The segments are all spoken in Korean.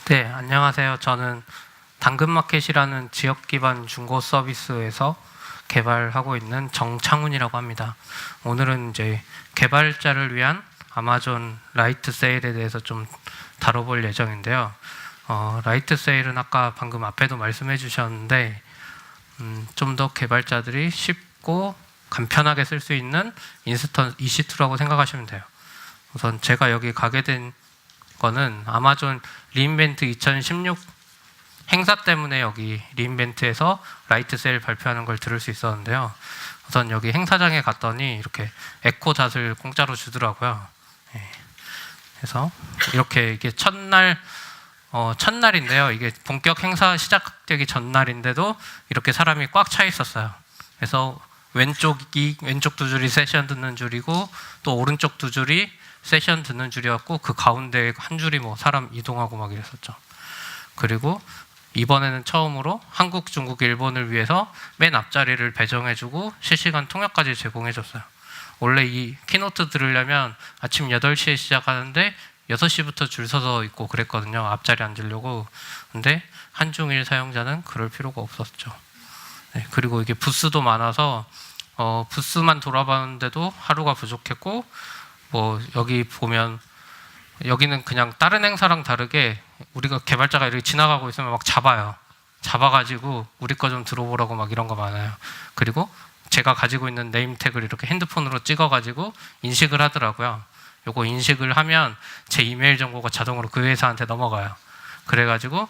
네, 안녕하세요. 저는 당근마켓이라는 지역 기반 중고 서비스에서 개발하고 있는 정창훈이라고 합니다. 오늘은 이제 개발자를 위한 아마존 라이트 세일에 대해서 좀 다뤄볼 예정인데요. 라이트 세일은 아까 방금 앞에도 말씀해 주셨는데 좀 더 개발자들이 쉽고 간편하게 쓸 수 있는 인스턴트 EC2라고 생각하시면 돼요. 우선 제가 여기 가게 된 거는 아마존 리인벤트 2016 행사 때문에 여기 리인벤트에서 라이트 세일 발표하는 걸 들을 수 있었는데요. 우선 여기 행사장에 갔더니 이렇게 에코 잣을 공짜로 주더라고요. 그래서 이렇게 이게 첫날인데요. 이게 본격 행사 시작되기 전날인데도 이렇게 사람이 꽉 차 있었어요. 그래서 왼쪽 두 줄이 세션 듣는 줄이고 또 오른쪽 두 줄이 세션 듣는 줄이었고 그 가운데 한 줄이 뭐 사람 이동하고 막 이랬었죠. 그리고 이번에는 처음으로 한국, 중국, 일본을 위해서 맨 앞자리를 배정해주고 실시간 통역까지 제공해줬어요. 원래 이 키노트 들으려면 아침 8시에 시작하는데 6시부터 줄 서서 있고 그랬거든요. 앞자리 앉으려고. 근데 한중일 사용자는 그럴 필요가 없었죠. 네, 그리고 이게 부스도 많아서 부스만 돌아봤는데도 하루가 부족했고 뭐 여기 보면 여기는 그냥 다른 행사랑 다르게 우리가 개발자가 이렇게 지나가고 있으면 막 잡아가지고 우리 거 좀 들어보라고 막 이런 거 많아요. 그리고 제가 가지고 있는 네임택을 이렇게 핸드폰으로 찍어가지고 인식을 하더라고요. 요거 인식을 하면 제 이메일 정보가 자동으로 그 회사한테 넘어가요. 그래가지고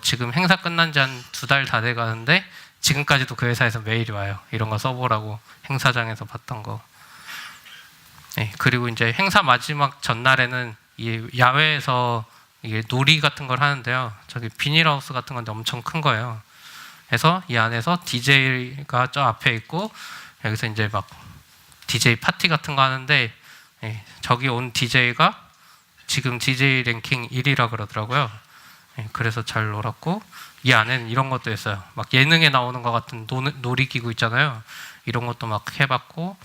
지금 행사 끝난 지 한 2달 다 돼가는데 지금까지도 그 회사에서 메일이 와요. 이런 거 써보라고 행사장에서 봤던 거. 네, 그리고 이제 행사 마지막 전날에는 이 야외에서 이게 놀이 같은 걸 하는데요. 저기 비닐하우스 같은 건데 엄청 큰 거예요. 그래서 이 안에서 DJ가 저 앞에 있고 여기서 이제 막 DJ 파티 같은 거 하는데 저기 온 DJ가 지금 DJ 랭킹 1위라 그러더라고요. 그래서 잘 놀았고 이 안에는 이런 것도 있어요. 막 예능에 나오는 것 같은 놀이기구 있잖아요. 이런 것도 막 해봤고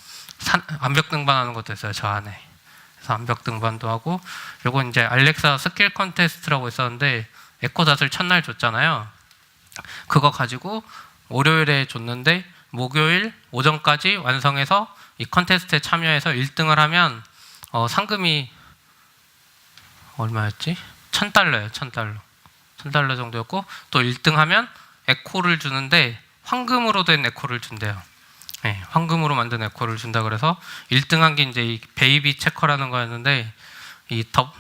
암벽 등반하는 것도 있어요. 저 안에. 그래서 암벽 등반도 하고 요건 이제 알렉사 스킬 컨테스트라고 있었는데 에코닷을 첫날 줬잖아요. 그거 가지고 월요일에 줬는데 목요일 오전까지 완성해서 이 컨테스트에 참여해서 1등을 하면 상금이 얼마였지? $1,000예요. $1,000 정도였고 또 1등 하면 에코를 주는데 황금으로 된 에코를 준대요. 네, 황금으로 만든 에코를 준다 그래서 1등한 게 이제 이 베이비 체커라는 거였는데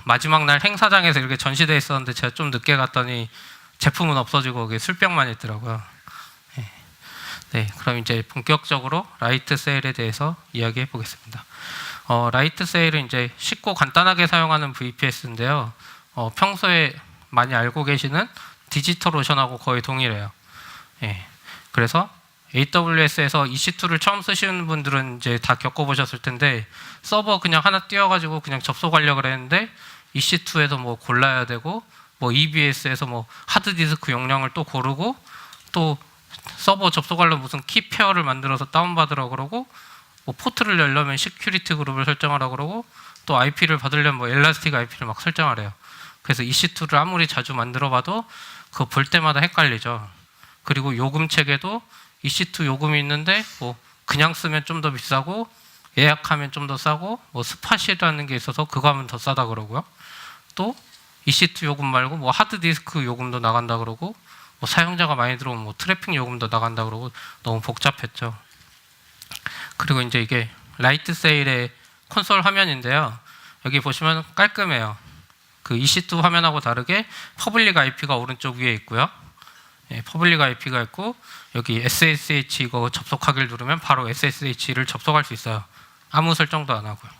마지막 날 행사장에서 이렇게 전시되어 있었는데 제가 좀 늦게 갔더니 제품은 없어지고 거기 술병만 있더라고요. 네, 그럼 이제 본격적으로 라이트 세일에 대해서 이야기해 보겠습니다. 라이트 세일은 이제 쉽고 간단하게 사용하는 VPS인데요. 평소에 많이 알고 계시는 디지털 오션하고 거의 동일해요. 그래서 AWS에서 EC2를 처음 쓰시는 분들은 이제 다 겪어보셨을 텐데 서버 그냥 하나 띄워가지고 그냥 접속하려고 그랬는데 EC2에서 뭐 골라야 되고 뭐 EBS에서 뭐 하드디스크 용량을 또 고르고 또 서버 접속하려면 무슨 키 페어를 만들어서 다운받으라고 그러고 뭐 포트를 열려면 시큐리티 그룹을 설정하라고 그러고 또 IP를 받으려면 뭐 엘라스틱 IP를 막 설정하래요. 그래서 EC2를 아무리 자주 만들어봐도 그거 볼 때마다 헷갈리죠. 그리고 요금 체계도 EC2 요금이 있는데 뭐 그냥 쓰면 좀 더 비싸고 예약하면 좀 더 싸고 뭐 스팟이라는 게 있어서 그거 하면 더 싸다 그러고요. 또 EC2 요금 말고 뭐 하드디스크 요금도 나간다 그러고 뭐 사용자가 많이 들어오면 뭐 트래픽 요금도 나간다 그러고 너무 복잡했죠. 그리고 이제 이게 라이트 세일의 콘솔 화면인데요. 여기 보시면 깔끔해요. 그 EC2 화면하고 다르게 퍼블릭 IP가 오른쪽 위에 있고요. 퍼블릭 IP가 있고 여기 SSH 이거 접속하기를 누르면 바로 SSH를 접속할 수 있어요. 아무 설정도 안 하고요.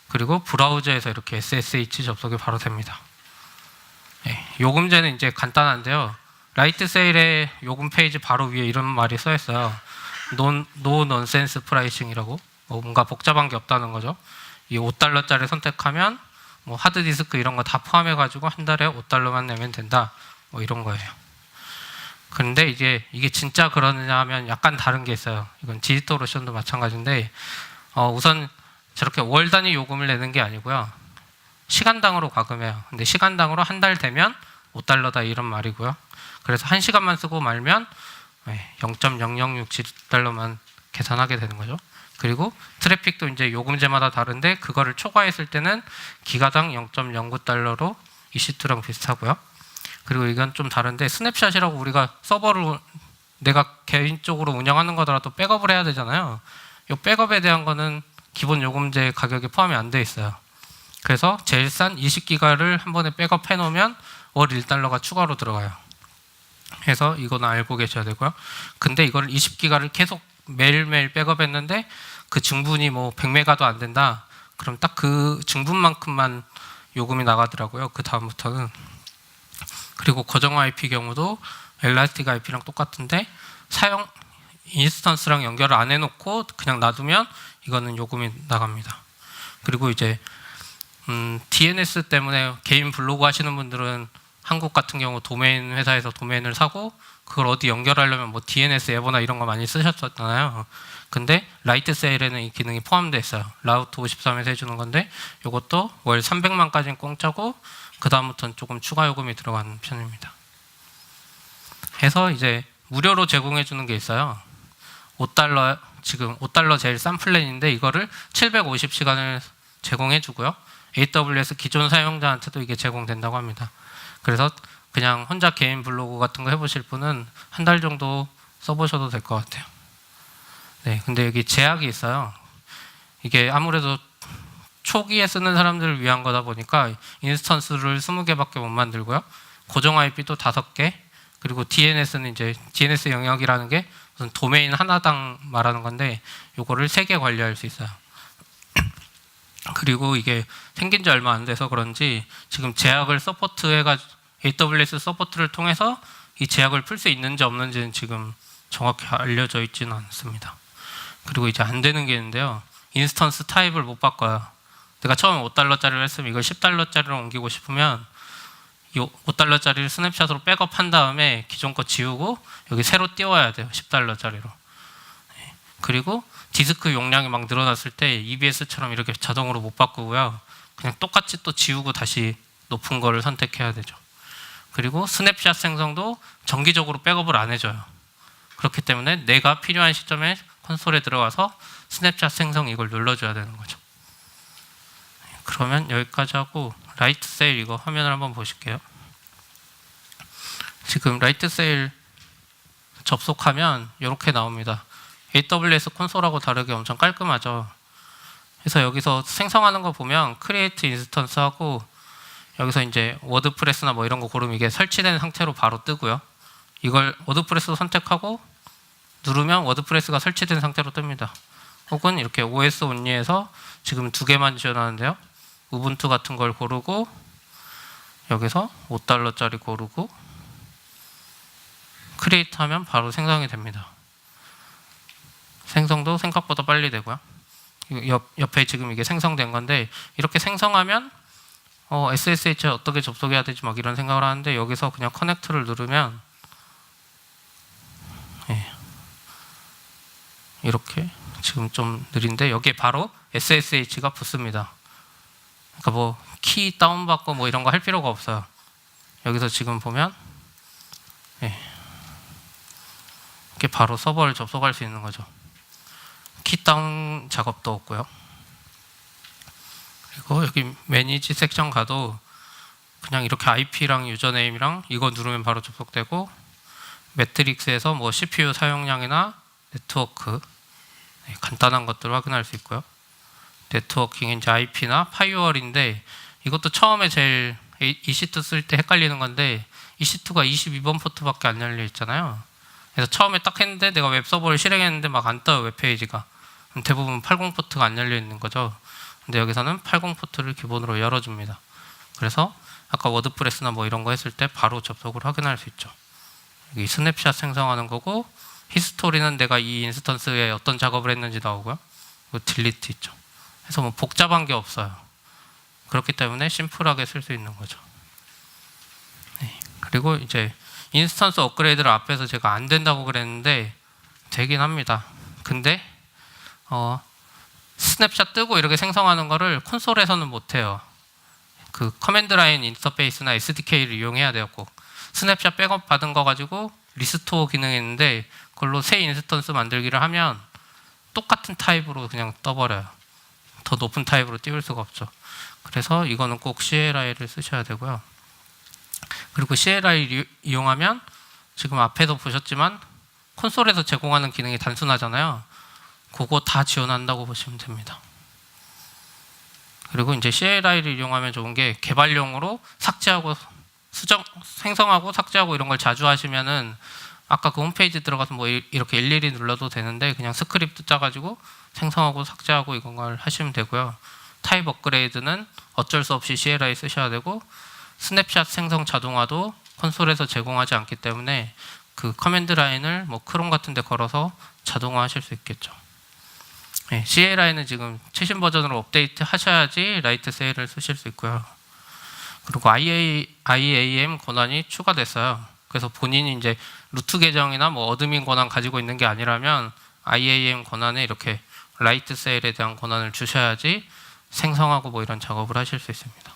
그리고 브라우저에서 이렇게 SSH 접속이 바로 됩니다. 요금제는 이제 간단한데요. 라이트 세일의 요금 페이지 바로 위에 이런 말이 써 있어요. No nonsense pricing이라고 뭔가 복잡한 게 없다는 거죠. 이 $5짜리 선택하면 뭐 하드디스크 이런 거 다 포함해가지고 한 달에 $5만 내면 된다. 뭐 이런 거예요. 그런데 이게 진짜 그러느냐 하면 약간 다른 게 있어요. 이건 디지털 오션도 마찬가지인데 우선 저렇게 월 단위 요금을 내는 게 아니고요. 시간당으로 과금해요. 근데 시간당으로 한 달 되면 $5다 이런 말이고요. 그래서 1시간만 쓰고 말면 0.0067달러만 계산하게 되는 거죠. 그리고 트래픽도 이제 요금제마다 다른데 그거를 초과했을 때는 기가당 0.09달러로 EC2랑 비슷하고요. 그리고 이건 좀 다른데 스냅샷이라고 우리가 서버를 내가 개인적으로 운영하는 거더라도 백업을 해야 되잖아요. 이 백업에 대한 거는 기본 요금제 가격에 포함이 안 돼 있어요. 그래서 제일 싼 20기가를 한 번에 백업해 놓으면 월 $1가 추가로 들어가요. 그래서 이거는 알고 계셔야 되고요. 근데 이걸 20기가를 계속 매일매일 백업했는데 그 증분이 뭐 100메가도 안 된다. 그럼 딱 그 증분만큼만 요금이 나가더라고요. 그 다음부터는. 그리고 고정 IP 경우도 엘라스틱 IP랑 똑같은데 사용 인스턴스랑 연결을 안 해놓고 그냥 놔두면 이거는 요금이 나갑니다. 그리고 이제 DNS 때문에 개인 블로그 하시는 분들은 한국 같은 경우 도메인 회사에서 도메인을 사고 그걸 어디 연결하려면 뭐 DNS 에버나 이런 거 많이 쓰셨잖아요. 근데 라이트 세일에는 이 기능이 포함되어 있어요. 라우트 53에서 해주는 건데 이것도 월 300만까지는 공짜고 그 다음부터는 조금 추가 요금이 들어가는 편입니다. 해서 이제 무료로 제공해 주는 게 있어요. $5 지금 $5 제일 싼 플랜인데 이거를 750시간을 제공해 주고요. AWS 기존 사용자한테도 이게 제공된다고 합니다. 그래서 그냥 혼자 개인 블로그 같은 거 해보실 분은 한 달 정도 써보셔도 될 것 같아요. 네, 근데 여기 제약이 있어요. 이게 아무래도 초기에 쓰는 사람들을 위한 거다 보니까 인스턴스를 20개밖에 못 만들고요. 고정 IP도 5개, 그리고 DNS는 이제 DNS 영역이라는 게 무슨 도메인 하나당 말하는 건데 요거를 3개 관리할 수 있어요. 그리고 이게 생긴 지 얼마 안 돼서 그런지 지금 제약을 서포트해가지고 AWS 서포트를 통해서 이 제약을 풀 수 있는지 없는지는 지금 정확히 알려져 있지는 않습니다. 그리고 이제 안 되는 게 있는데요. 인스턴스 타입을 못 바꿔요. 내가 처음에 $5짜리를 했으면 이걸 $10짜리로 옮기고 싶으면 이 $5짜리를 스냅샷으로 백업한 다음에 기존 거 지우고 여기 새로 띄워야 돼요. $10짜리로. 그리고 디스크 용량이 막 늘어났을 때 EBS처럼 이렇게 자동으로 못 바꾸고요. 그냥 똑같이 또 지우고 다시 높은 거를 선택해야 되죠. 그리고 스냅샷 생성도 정기적으로 백업을 안 해줘요. 그렇기 때문에 내가 필요한 시점에 콘솔에 들어가서 스냅샷 생성 이걸 눌러줘야 되는 거죠. 그러면 여기까지 하고 라이트 세일 이거 화면을 한번 보실게요. 지금 라이트 세일 접속하면 이렇게 나옵니다. AWS 콘솔하고 다르게 엄청 깔끔하죠. 그래서 여기서 생성하는 거 보면 크리에이트 인스턴스 하고 여기서 이제 워드프레스나 뭐 이런 거 고르면 이게 설치된 상태로 바로 뜨고요. 이걸 워드프레스 선택하고 누르면 워드프레스가 설치된 상태로 뜹니다. 혹은 이렇게 OS 온리에서 지금 2개만 지원하는데요. 우분투 같은 걸 고르고 여기서 $5짜리 고르고 크리에이트 하면 바로 생성이 됩니다. 생성도 생각보다 빨리 되고요. 옆에 지금 이게 생성된 건데 이렇게 생성하면 SSH에 어떻게 접속해야 되지 막 이런 생각을 하는데 여기서 그냥 커넥트를 누르면 이렇게 지금 좀 느린데 여기에 바로 SSH가 붙습니다. 그러니까 뭐 키 다운받고 뭐 이런 거 할 필요가 없어요. 여기서 지금 보면 이렇게 바로 서버를 접속할 수 있는 거죠. 키 다운 작업도 없고요. 그리고 여기 매니지 섹션 가도 그냥 이렇게 IP랑 유저네임이랑 이거 누르면 바로 접속되고 매트릭스에서 뭐 CPU 사용량이나 네트워크 간단한 것들을 확인할 수 있고요. 네트워킹 이제 IP나 파이어월인데 이것도 처음에 제일 EC2 쓸 때 헷갈리는 건데 EC2가 22번 포트밖에 안 열려 있잖아요. 그래서 처음에 딱 했는데 내가 웹서버를 실행했는데 막 안 떠요. 웹페이지가. 대부분 80 포트가 안 열려 있는 거죠. 근데 여기서는 80 포트를 기본으로 열어줍니다. 그래서 아까 워드프레스나 뭐 이런 거 했을 때 바로 접속을 확인할 수 있죠. 여기 스냅샷 생성하는 거고 히스토리는 내가 이 인스턴스에 어떤 작업을 했는지 나오고요. 그리고 딜리트 있죠. 그래서 뭐 복잡한 게 없어요. 그렇기 때문에 심플하게 쓸 수 있는 거죠. 그리고 이제 인스턴스 업그레이드를 앞에서 제가 안 된다고 그랬는데 되긴 합니다. 근데 스냅샷 뜨고 이렇게 생성하는 거를 콘솔에서는 못 해요. 그 커맨드 라인 인터페이스나 SDK를 이용해야 돼요. 꼭 스냅샷 백업 받은 거 가지고 리스토어 기능이 있는데 그걸로 새 인스턴스 만들기를 하면 똑같은 타입으로 그냥 떠버려요. 더 높은 타입으로 띄울 수가 없죠. 그래서 이거는 꼭 CLI를 쓰셔야 되고요. 그리고 CLI 이용하면 지금 앞에서 보셨지만 콘솔에서 제공하는 기능이 단순하잖아요. 그거 다 지원한다고 보시면 됩니다. 그리고 이제 CLI를 이용하면 좋은 게 개발용으로 삭제하고 생성하고 삭제하고 이런 걸 자주 하시면은 아까 그 홈페이지 들어가서 뭐 이렇게 일일이 눌러도 되는데 그냥 스크립트 짜가지고 생성하고 삭제하고 이런 걸 하시면 되고요. 타입 업그레이드는 어쩔 수 없이 CLI 쓰셔야 되고 스냅샷 생성 자동화도 콘솔에서 제공하지 않기 때문에 그 커맨드 라인을 뭐 크롬 같은 데 걸어서 자동화 하실 수 있겠죠. 네, CLI는 지금 최신 버전으로 업데이트 하셔야지 라이트 세일을 쓰실 수 있고요. 그리고 IAM 권한이 추가됐어요. 그래서 본인이 이제 루트 계정이나 뭐 어드민 권한 가지고 있는 게 아니라면 IAM 권한에 이렇게 라이트 세일에 대한 권한을 주셔야지 생성하고 뭐 이런 작업을 하실 수 있습니다.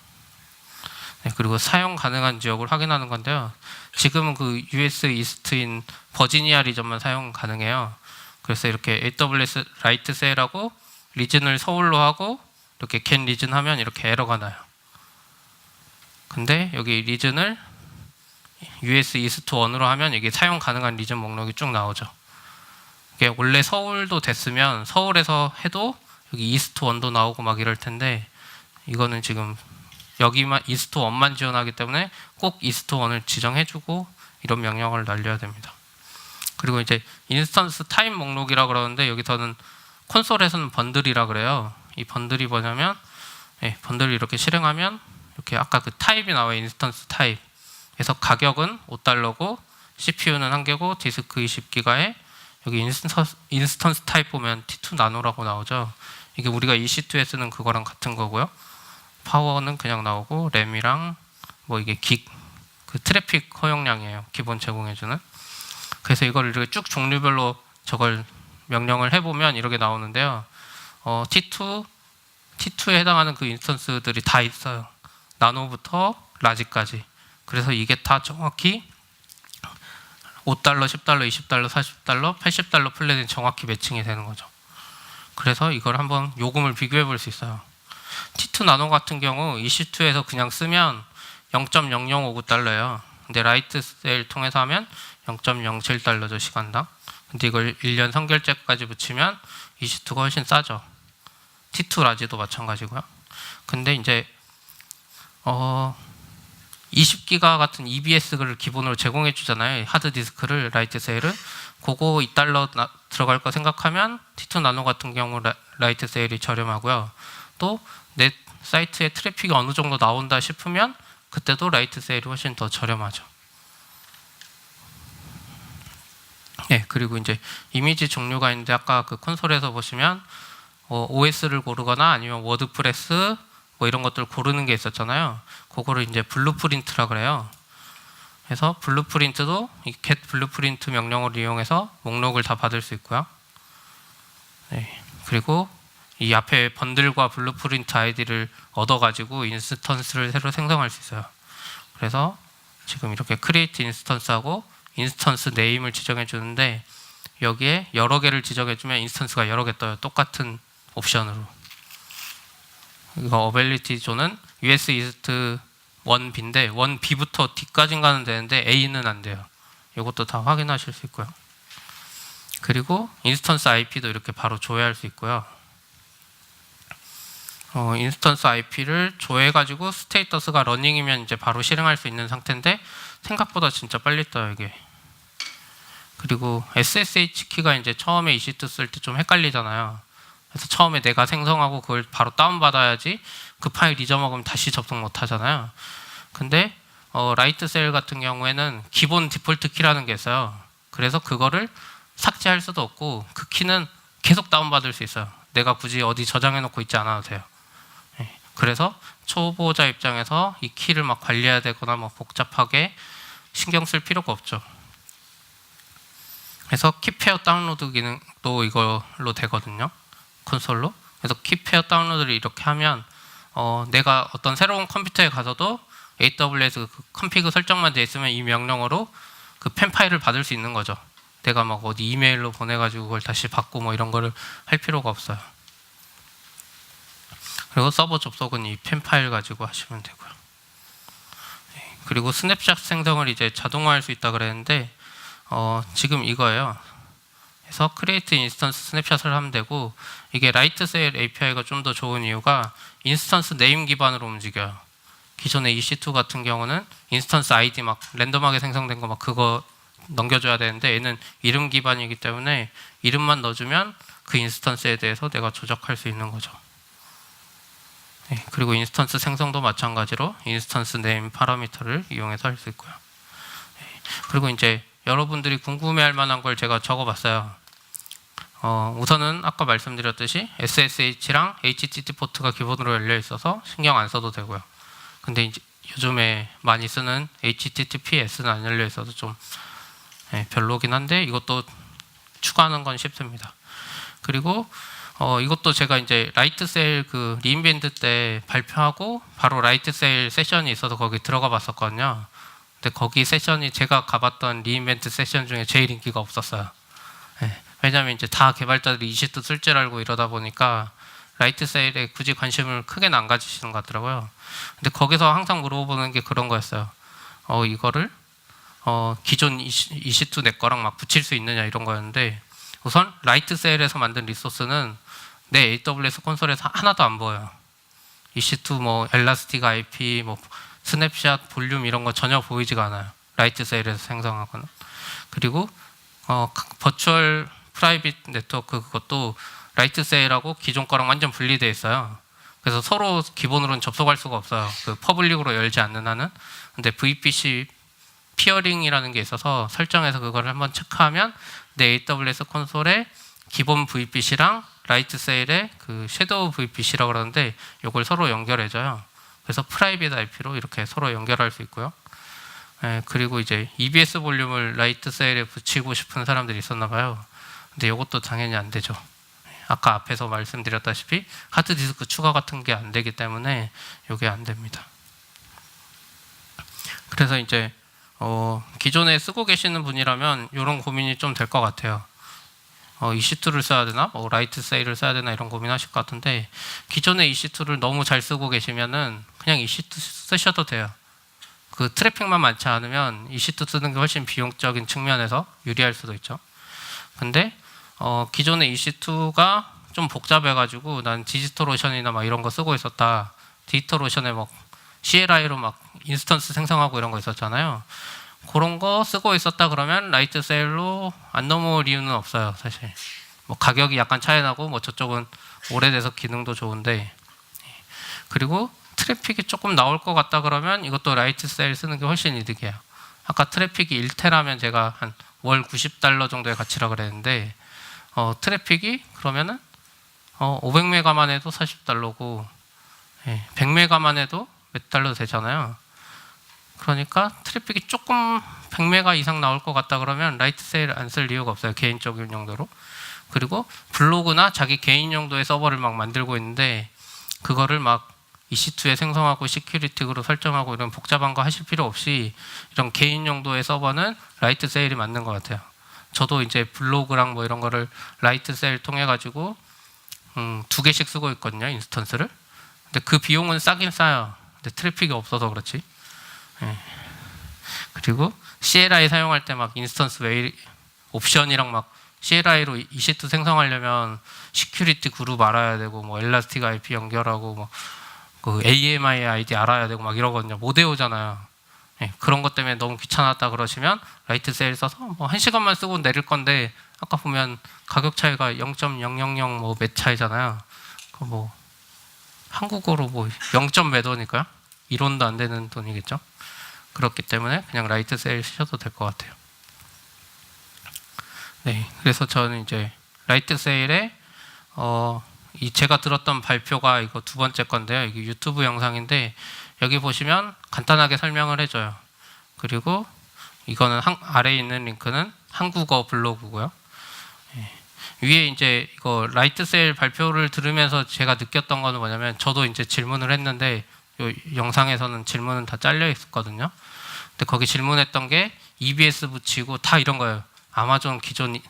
네, 그리고 사용 가능한 지역을 확인하는 건데요. 지금은 그 US 이스트인 버지니아 리전만 사용 가능해요. 그래서 이렇게 AWS 라이트 세일하고 리즌을 서울로 하고 이렇게 get 리즌 하면 이렇게 에러가 나요. 근데 여기 리즌을 US 이스트 1으로 하면 이게 사용 가능한 리즌 목록이 쭉 나오죠. 이게 원래 서울도 됐으면 서울에서 해도 여기 이스트 1도 나오고 막 이럴 텐데 이거는 지금 여기만 이스트 1만 지원하기 때문에 꼭 이스트 1을 지정해주고 이런 명령을 날려야 됩니다. 그리고 이제 인스턴스 타입 목록이라 그러는데 여기서는 콘솔에서는 번들이라 그래요. 이 번들이 뭐냐면 번들을 이렇게 실행하면 이렇게 아까 그 타입이 나와요. 인스턴스 타입. 그래서 가격은 $5고 CPU는 1개고 디스크 20기가에 여기 인스턴스 타입 보면 T2 나노라고 나오죠. 이게 우리가 EC2에 쓰는 그거랑 같은 거고요. 파워는 그냥 나오고 램이랑 뭐 이게 그 트래픽 허용량이에요. 기본 제공해주는. 그래서 이걸 이렇게 쭉 종류별로 저걸 명령을 해보면 이렇게 나오는데요. T2에 해당하는 그 인스턴스들이 다 있어요. 나노부터 라지까지. 그래서 이게 다 정확히 $5, $10, $20, $40, $80 플랜이 정확히 매칭이 되는 거죠. 그래서 이걸 한번 요금을 비교해 볼 수 있어요. T2 나노 같은 경우 EC2에서 그냥 쓰면 $0.0059예요. 근데 라이트 세일 통해서 하면 $0.07죠, 시간당. 근데 이걸 1년 선결제까지 붙이면 EC2가 훨씬 싸죠. T2 라지도 마찬가지고요. 근데 이제 20기가 같은 EBS를 기본으로 제공해 주잖아요. 하드디스크를 라이트 세일은. 그거 $2 들어갈 거 생각하면 T2 나노 같은 경우 라이트 세일이 저렴하고요. 또 내 사이트에 트래픽이 어느 정도 나온다 싶으면 그때도 라이트 세일이 훨씬 더 저렴하죠. 네, 그리고 이제 이미지 종류가 있는데 아까 그 콘솔에서 보시면 OS를 고르거나 아니면 워드프레스 뭐 이런 것들 고르는 게 있었잖아요. 그거를 이제 블루프린트라 그래요. 그래서 블루프린트도 이 get 블루프린트 명령을 이용해서 목록을 다 받을 수 있고요. 네, 그리고 이 앞에 번들과 블루프린트 아이디를 얻어가지고 인스턴스를 새로 생성할 수 있어요. 그래서 지금 이렇게 create 인스턴스하고 인스턴스 네임을 지정해 주는데 여기에 여러 개를 지정해 주면 인스턴스가 여러 개 떠요. 똑같은 옵션으로. 이거 어빌리티 존은 US 이스트 1B인데 1B부터 D까지 가는 되는데 A는 안 돼요. 이것도 다 확인하실 수 있고요. 그리고 인스턴스 IP도 이렇게 바로 조회할 수 있고요. 인스턴스 IP를 조회해가지고 스테이터스가 러닝이면 이제 바로 실행할 수 있는 상태인데 생각보다 진짜 빨리 떠요 이게. 그리고 SSH 키가 이제 처음에 EC2 쓸 때 좀 헷갈리잖아요. 그래서 처음에 내가 생성하고 그걸 바로 다운받아야지 그 파일 잊어먹으면 다시 접속 못 하잖아요. 근데 라이트 셀 같은 경우에는 기본 디폴트 키라는 게 있어요. 그래서 그거를 삭제할 수도 없고 그 키는 계속 다운받을 수 있어요. 내가 굳이 어디 저장해 놓고 있지 않아도 돼요. 그래서 초보자 입장에서 이 키를 막 관리해야 되거나 뭐 복잡하게 신경 쓸 필요가 없죠. 그래서 키페어 다운로드 기능도 이걸로 되거든요. 콘솔로. 그래서 키페어 다운로드를 이렇게 하면 내가 어떤 새로운 컴퓨터에 가서도 AWS 그 컨피그 설정만 돼 있으면 이 명령어로 그 펜 파일을 받을 수 있는 거죠. 내가 막 어디 이메일로 보내가지고 그걸 다시 받고 뭐 이런 거를 할 필요가 없어요. 그리고 서버 접속은 이 펜 파일 가지고 하시면 되고요. 그리고 스냅샷 생성을 이제 자동화할 수 있다 그랬는데 지금 이거예요. 그래서 create instance 스냅샷을 하면 되고, 이게 라이트 세일 API가 좀 더 좋은 이유가 인스턴스 네임 기반으로 움직여요. 기존의 EC2 같은 경우는 인스턴스 아이디 막 랜덤하게 생성된 거 막 그거 넘겨줘야 되는데, 얘는 이름 기반이기 때문에 이름만 넣어주면 그 인스턴스에 대해서 내가 조작할 수 있는 거죠. 네, 그리고 인스턴스 생성도 마찬가지로 인스턴스 네임 파라미터를 이용해서 할 수 있고요. 네, 그리고 이제 여러분들이 궁금해할 만한 걸 제가 적어봤어요. 우선은 아까 말씀드렸듯이 SSH랑 HTTP 포트가 기본으로 열려 있어서 신경 안 써도 되고요. 근데 이제 요즘에 많이 쓰는 HTTPS는 안 열려 있어서 좀 별로긴 한데, 이것도 추가하는 건 쉽습니다. 그리고 이것도 제가 이제 라이트 세일 그 리인벤트 때 발표하고 바로 라이트 세일 세션이 있어서 거기 들어가 봤었거든요. 근데 거기 세션이 제가 가봤던 리인벤트 세션 중에 제일 인기가 없었어요. 왜냐하면 이제 다 개발자들이 EC2 쓸 줄 알고 이러다 보니까 라이트 세일에 굳이 관심을 크게는 안 가지시는 것 같더라고요. 근데 거기서 항상 물어보는 게 그런 거였어요. 이거를 기존 EC2 내 거랑 막 붙일 수 있느냐 이런 거였는데, 우선 라이트 세일에서 만든 리소스는 내 AWS 콘솔에서 하나도 안 보여요. EC2 뭐 엘라스틱 IP 뭐 스냅샷 볼륨 이런 거 전혀 보이지가 않아요. 라이트 세일에서 생성하거나. 그리고 버추얼 프라이빗 네트워크 그것도 라이트 세일하고 기존 거랑 완전 분리되어 있어요. 그래서 서로 기본으로는 접속할 수가 없어요. 그 퍼블릭으로 열지 않는 한은. 근데 VPC 피어링이라는 게 있어서 설정해서 그걸 한번 체크하면 내 AWS 콘솔에 기본 VPC랑 라이트 세일의 그 섀도우 VPC라고 그러는데, 이걸 서로 연결해줘요. 그래서 프라이빗 IP로 이렇게 서로 연결할 수 있고요. 그리고 이제 EBS 볼륨을 라이트 세일에 붙이고 싶은 사람들이 있었나 봐요. 근데 이것도 당연히 안 되죠. 아까 앞에서 말씀드렸다시피 하드디스크 추가 같은 게 안 되기 때문에 이게 안 됩니다. 그래서 이제 기존에 쓰고 계시는 분이라면 이런 고민이 좀 될 것 같아요. EC2를 써야 되나? 라이트 세일을 써야 되나? 이런 고민하실 것 같은데, 기존의 EC2를 너무 잘 쓰고 계시면은 그냥 EC2 쓰셔도 돼요. 그 트래픽만 많지 않으면 EC2 쓰는 게 훨씬 비용적인 측면에서 유리할 수도 있죠. 근데 기존의 EC2가 좀 복잡해가지고 난 디지털오션이나 막 이런 거 쓰고 있었다. 디지털오션에 막 CLI로 막 인스턴스 생성하고 이런 거 있었잖아요. 그런 거 쓰고 있었다 그러면 라이트 세일로 안 넘어올 이유는 없어요, 사실. 뭐 가격이 약간 차이 나고 뭐 저쪽은 오래돼서 기능도 좋은데, 그리고 트래픽이 조금 나올 것 같다 그러면 이것도 라이트 세일 쓰는 게 훨씬 이득이에요. 아까 트래픽이 1테라면 제가 한 월 $90 정도의 가치라 그랬는데, 트래픽이 그러면은 500메가만 해도 $40고 100메가만 해도 몇 달러 되잖아요. 그러니까 트래픽이 조금 100메가 이상 나올 것 같다 그러면 라이트 세일 안 쓸 이유가 없어요, 개인적인 용도로. 그리고 블로그나 자기 개인 용도의 서버를 막 만들고 있는데, 그거를 막 EC2에 생성하고 시큐리티로 설정하고 이런 복잡한 거 하실 필요 없이 이런 개인 용도의 서버는 라이트 세일이 맞는 것 같아요. 저도 이제 블로그랑 뭐 이런 거를 라이트 세일 통해 가지고 2개씩 쓰고 있거든요, 인스턴스를. 근데 그 비용은 싸긴 싸요. 근데 트래픽이 없어서 그렇지. 그리고 CLI 사용할 때 막 인스턴스 웨이 옵션이랑 막 CLI로 EC2 생성하려면 시큐리티 그룹 알아야 되고 뭐 엘라스틱 IP 연결하고 뭐 그 AMI ID 알아야 되고 막 이러거든요. 못 외우잖아요. 그런 것 때문에 너무 귀찮았다 그러시면 라이트 세일 써서 뭐 1시간만 쓰고 내릴 건데, 아까 보면 가격 차이가 0.000 뭐 몇 차이잖아요. 그 뭐 한국어로 뭐 0. 몇 원이니까요. 1원도 안 되는 돈이겠죠. 그렇기 때문에 그냥 라이트 세일 쓰셔도 될 것 같아요. 네, 그래서 저는 이제 라이트 세일에 이 제가 들었던 발표가 이거 두 번째 건데요. 이게 유튜브 영상인데 여기 보시면 간단하게 설명을 해줘요. 그리고 이거는 아래에 있는 링크는 한국어 블로그고요. 위에 이제 이거 라이트 셀 발표를 들으면서 제가 느꼈던 거는 뭐냐면, 저도 이제 질문을 했는데 요 영상에서는 질문은 다 잘려 있었거든요. 근데 거기 질문했던 게 EBS 붙이고 다 이런 거예요. 아마존 기존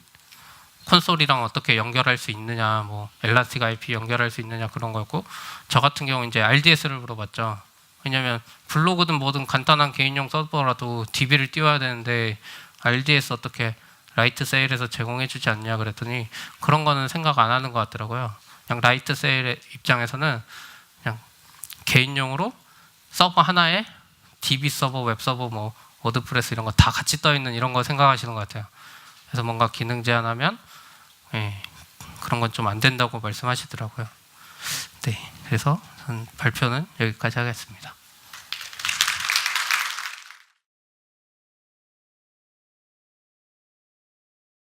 콘솔이랑 어떻게 연결할 수 있느냐, 뭐 엘라스틱 IP 연결할 수 있느냐, 그런 거였고, 저 같은 경우 이제 RDS를 물어봤죠. 왜냐면 블로그든 뭐든 간단한 개인용 서버라도 DB를 띄워야 되는데 RDS 어떻게 라이트 세일에서 제공해 주지 않냐 그랬더니 그런 거는 생각 안 하는 것 같더라고요. 그냥 라이트 세일 입장에서는 그냥 개인용으로 서버 하나에 DB 서버, 웹 서버, 뭐 워드프레스 이런 거 다 같이 떠 있는 이런 거 생각하시는 것 같아요. 그래서 뭔가 기능 제한하면 그런 건 좀 안 된다고 말씀하시더라고요. 네, 그래서 발표는 여기까지 하겠습니다.